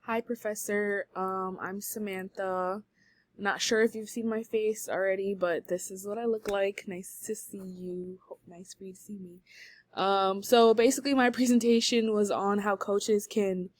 Hi, Professor. I'm Samantha. Not sure if you've seen my face already, but this is what I look like. Nice to see you. Nice for you to see me. So basically, my presentation was on how coaches can,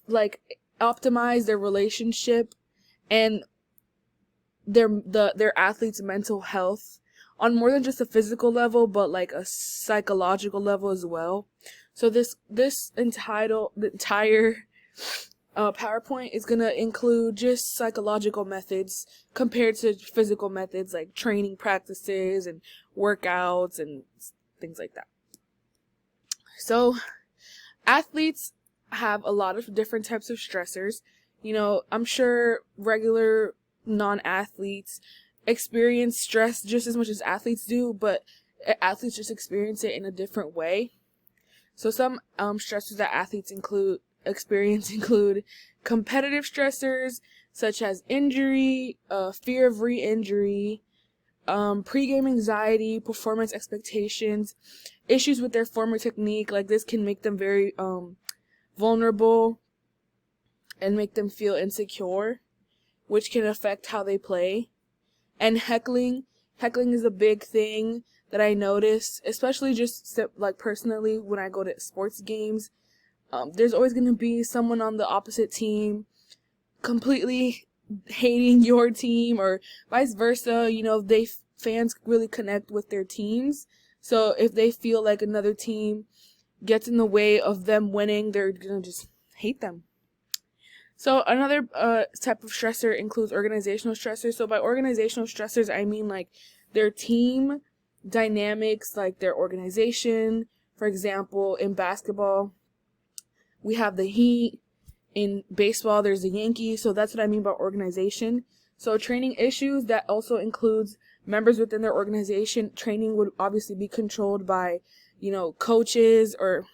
like, optimize their relationship and their athletes' mental health on more than just a physical level, but like a psychological level as well. So the entire PowerPoint is going to include just psychological methods compared to physical methods like training practices and workouts and things like that. So, athletes have a lot of different types of stressors. I'm sure regular non-athletes experience stress just as much as athletes do, but athletes just experience it in a different way. So some stressors that athletes include competitive stressors such as injury, fear of re-injury, pre-game anxiety, performance expectations, issues with their former technique. Like this can make them very vulnerable and make them feel insecure, which can affect how they play. And heckling is a big thing that I noticed, especially just like personally when I go to sports games. There's always going to be someone on the opposite team completely hating your team or vice versa. Fans really connect with their teams. So if they feel like another team gets in the way of them winning, they're going to just hate them. So another type of stressor includes organizational stressors. So by organizational stressors, I mean like their team dynamics, like their organization. For example, in basketball, we have the Heat. In baseball, there's the Yankees. So that's what I mean by organization. So training issues, that also includes members within their organization. Training would obviously be controlled by, coaches or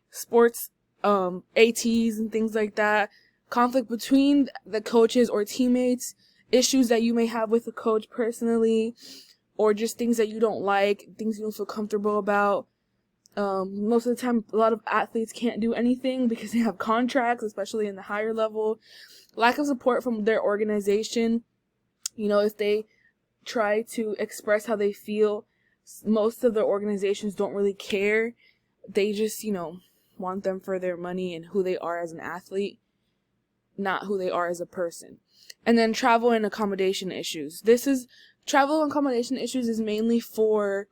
sports ATs and things like that. Conflict between the coaches or teammates, issues that you may have with the coach personally, or just things that you don't like, things you don't feel comfortable about. Most of the time, a lot of athletes can't do anything because they have contracts, especially in the higher level. Lack of support from their organization. If they try to express how they feel, most of the organizations don't really care. They just, want them for their money and who they are as an athlete, not who they are as a person. And then travel and accommodation issues. Travel and accommodation issues is mainly for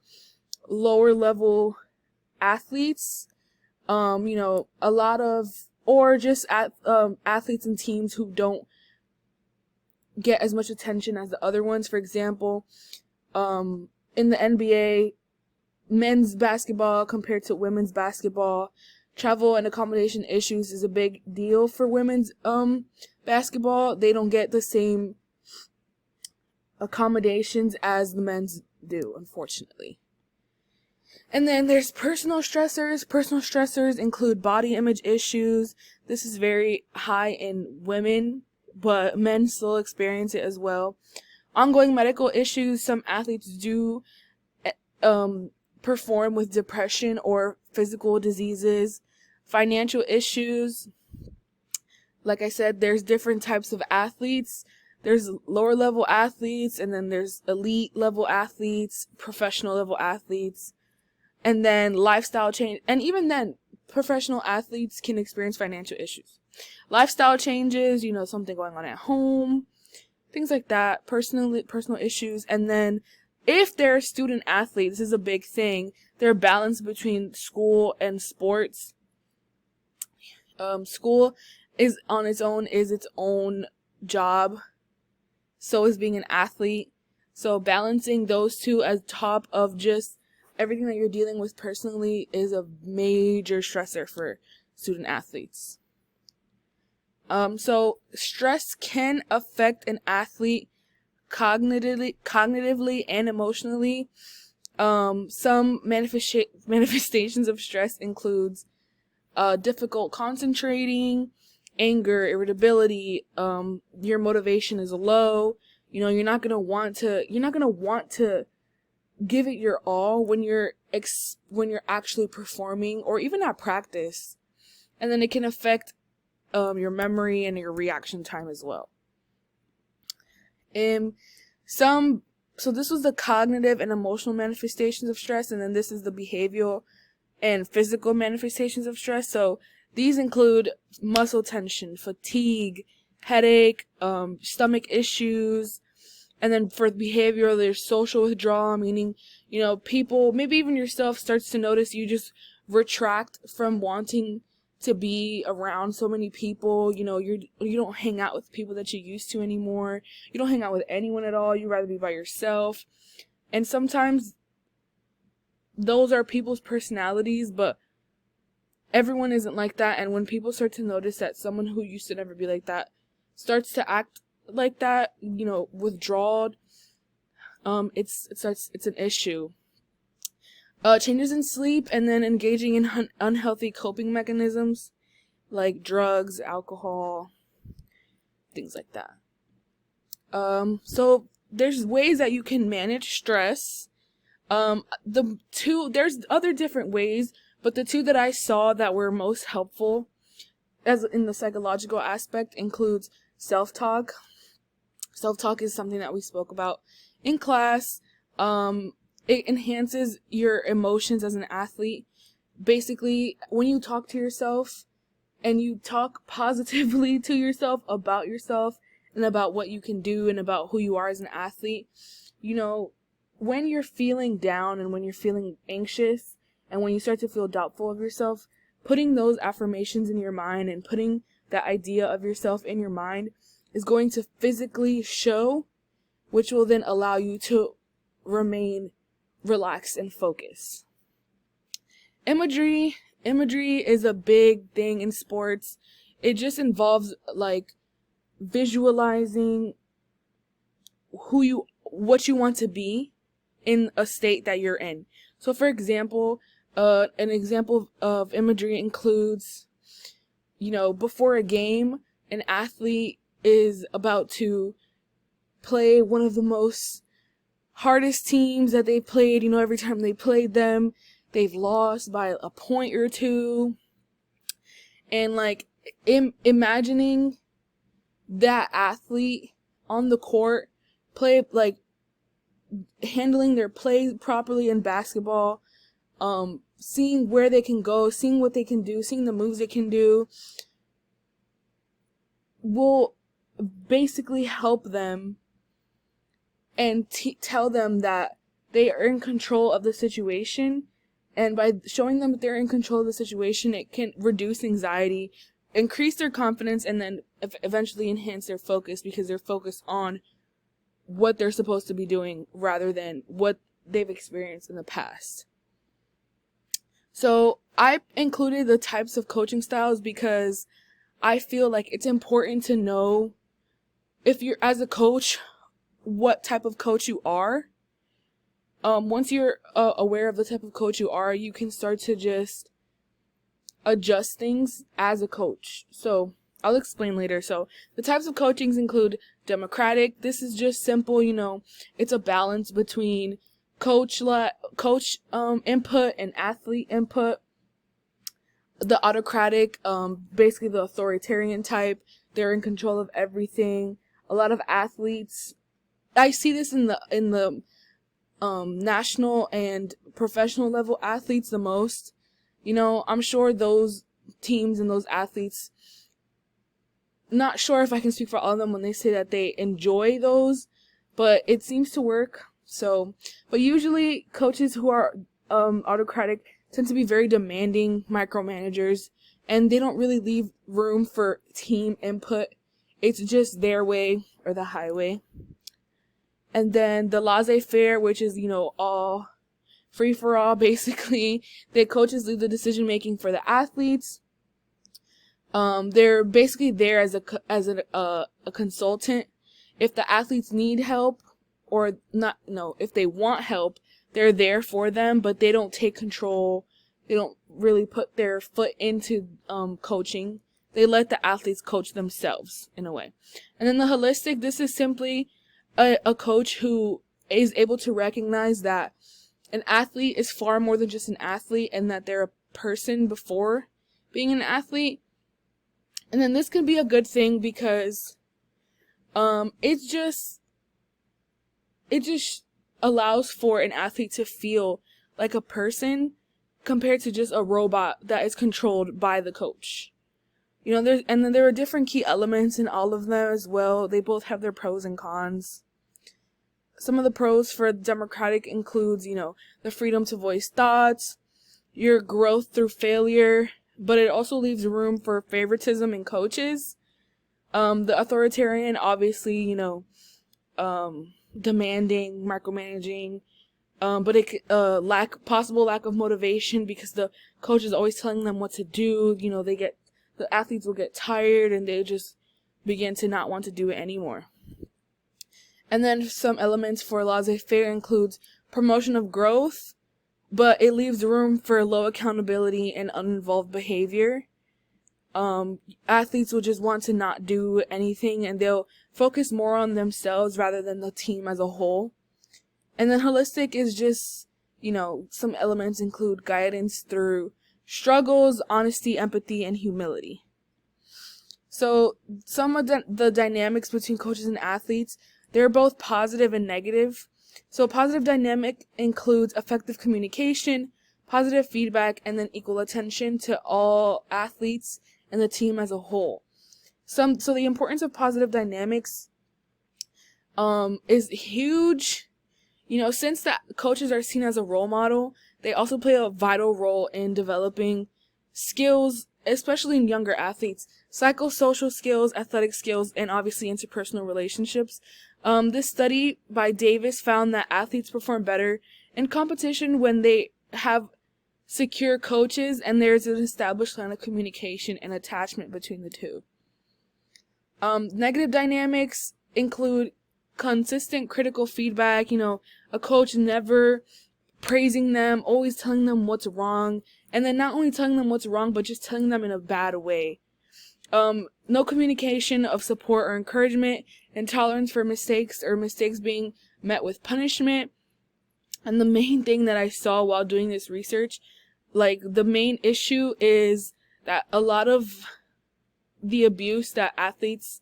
lower level athletes, a lot of, or just athletes and teams who don't get as much attention as the other ones. For example, in the NBA, men's basketball compared to women's basketball, travel and accommodation issues is a big deal for women's basketball. They don't get the same accommodations as the men's do, unfortunately. And then there's personal stressors. Personal stressors include body image issues. This is very high in women, but men still experience it as well. Ongoing medical issues. Some athletes do perform with depression or physical diseases. Financial issues. Like I said, there's different types of athletes. There's lower level athletes, and then there's elite level athletes, professional level athletes. And then lifestyle change, and even then, professional athletes can experience financial issues. Lifestyle changes, something going on at home, things like that, personal issues. And then if they're a student athlete, this is a big thing, their balance between school and sports. School is its own job. So is being an athlete. So balancing those two as top of just everything that you're dealing with personally is a major stressor for student athletes. So stress can affect an athlete cognitively and emotionally. Some manifestations of stress includes difficult concentrating, anger, irritability. Your motivation is low. You're not gonna want to give it your all when you're actually performing or even at practice. And then it can affect your memory and your reaction time as well. So this was the cognitive and emotional manifestations of stress, and then this is the behavioral and physical manifestations of stress. So these include muscle tension, fatigue, headache, stomach issues, and then for behavioral, there's social withdrawal, meaning, people, maybe even yourself, starts to notice you just retract from wanting to be around so many people. You don't hang out with people that you used to anymore. You don't hang out with anyone at all. You'd rather be by yourself. And sometimes those are people's personalities, but everyone isn't like that. And when people start to notice that someone who used to never be like that starts to act like that, withdrawed, it's an issue. Changes in sleep, and then engaging in unhealthy coping mechanisms like drugs, alcohol, things like that. So there's ways that you can manage stress. There's other different ways, but the two that I saw that were most helpful as in the psychological aspect includes self-talk. Self-talk is something that we spoke about in class. It enhances your emotions as an athlete. Basically, when you talk to yourself and you talk positively to yourself about yourself and about what you can do and about who you are as an athlete, when you're feeling down and when you're feeling anxious and when you start to feel doubtful of yourself, putting those affirmations in your mind and putting that idea of yourself in your mind is going to physically show, which will then allow you to remain relaxed and focused. Imagery is a big thing in sports. It just involves visualizing what you want to be in a state that you're in. So for example, an example of imagery includes, before a game, an athlete is about to play one of the most hardest teams that they played. Every time they played them, they've lost by a point or two. And imagining that athlete on the court play, handling their play properly in basketball, seeing where they can go, seeing what they can do, seeing the moves they can do, will basically help them and tell them that they are in control of the situation. And by showing them that they're in control of the situation, it can reduce anxiety, increase their confidence, and then eventually enhance their focus, because they're focused on what they're supposed to be doing rather than what they've experienced in the past. So I included the types of coaching styles because I feel like it's important to know, if you're as a coach, what type of coach you are. Once you're aware of the type of coach you are, you can start to just adjust things as a coach. So I'll explain later. So the types of coachings include democratic. This is just simple, it's a balance between coach input and athlete input. The autocratic, basically the authoritarian type. They're in control of everything. A lot of athletes, I see this in the national and professional level athletes the most. I'm sure those teams and those athletes, not sure if I can speak for all of them when they say that they enjoy those, but it seems to work. But usually coaches who are autocratic tend to be very demanding micromanagers, and they don't really leave room for team input. It's just their way or the highway. And then the laissez-faire, which is, all free for all, basically. The coaches leave the decision making for the athletes. They're basically there as a consultant. If the athletes need help or not, if they want help, they're there for them, but they don't take control. They don't really put their foot into coaching. They let the athletes coach themselves in a way. And then the holistic, this is simply a coach who is able to recognize that an athlete is far more than just an athlete, and that they're a person before being an athlete. And then this can be a good thing because it just allows for an athlete to feel like a person compared to just a robot that is controlled by the coach. And then there are different key elements in all of them as well. They both have their pros and cons. Some of the pros for democratic includes, the freedom to voice thoughts, your growth through failure, but it also leaves room for favoritism in coaches. The authoritarian, obviously, demanding, micromanaging, but it possible lack of motivation because the coach is always telling them what to do. The athletes will get tired and they just begin to not want to do it anymore. And then some elements for laissez-faire includes promotion of growth, but it leaves room for low accountability and uninvolved behavior. Athletes will just want to not do anything and they'll focus more on themselves rather than the team as a whole. And then holistic is just, some elements include guidance through struggles, honesty, empathy, and humility. So some of the dynamics between coaches and athletes, they're both positive and negative. So positive dynamic includes effective communication, positive feedback, and then equal attention to all athletes and the team as a whole. So the importance of positive dynamics is huge. Since the coaches are seen as a role model, they also play a vital role in developing skills, especially in younger athletes, psychosocial skills, athletic skills, and obviously interpersonal relationships. This study by Davis found that athletes perform better in competition when they have secure coaches and there's an established line of communication and attachment between the two. Negative dynamics include consistent critical feedback, a coach never praising them, always telling them what's wrong, and then not only telling them what's wrong, but just telling them in a bad way. No communication of support or encouragement, intolerance for mistakes or mistakes being met with punishment. And the main thing that I saw while doing this research, the main issue is that a lot of the abuse that athletes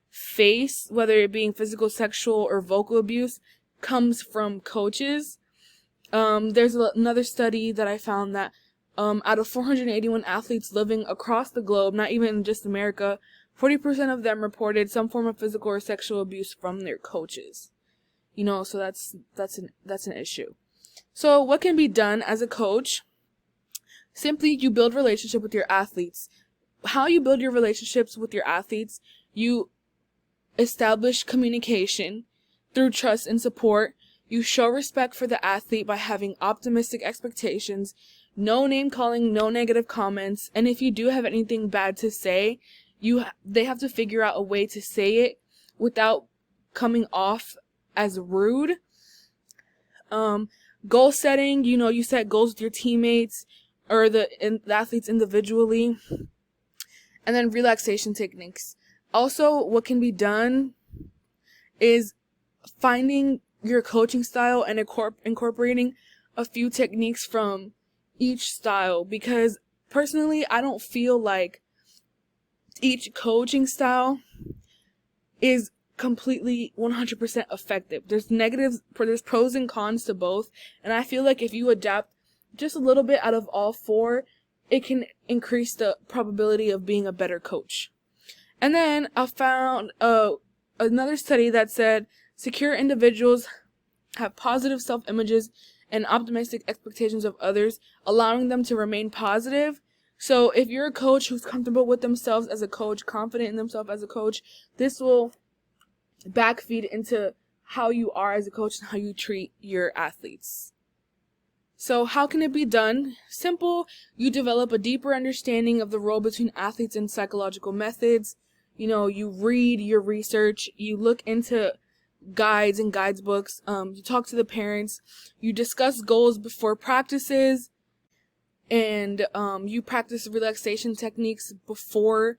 face, whether it being physical, sexual, or vocal abuse, comes from coaches. There's another study that I found that out of 481 athletes living across the globe, not even just America, 40% of them reported some form of physical or sexual abuse from their coaches. So that's an issue. So what can be done as a coach? Simply, you build relationship with your athletes. How you build your relationships with your athletes, you establish communication through trust and support. You show respect for the athlete by having optimistic expectations, no name calling, no negative comments, and if you do have anything bad to say, they have to figure out a way to say it without coming off as rude. Goal setting, you set goals with your teammates or the athletes individually. And then relaxation techniques. Also, what can be done is finding your coaching style and incorporating a few techniques from each style, because personally I don't feel like each coaching style is completely 100% effective. There's pros and cons to both, and I feel like if you adapt just a little bit out of all four, it can increase the probability of being a better coach. And then I found another study that said secure individuals have positive self-images and optimistic expectations of others, allowing them to remain positive. So if you're a coach who's comfortable with themselves as a coach, confident in themselves as a coach, this will backfeed into how you are as a coach and how you treat your athletes. So how can it be done? Simple. You develop a deeper understanding of the role between athletes and psychological methods. You read your research, you look into guides and guides books, you talk to the parents, you discuss goals before practices, and you practice relaxation techniques before,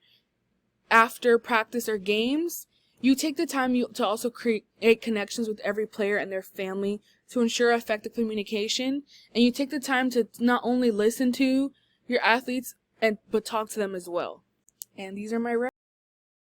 after practice or games. You take the time to also create connections with every player and their family to ensure effective communication, and you take the time to not only listen to your athletes but talk to them as well. And these are my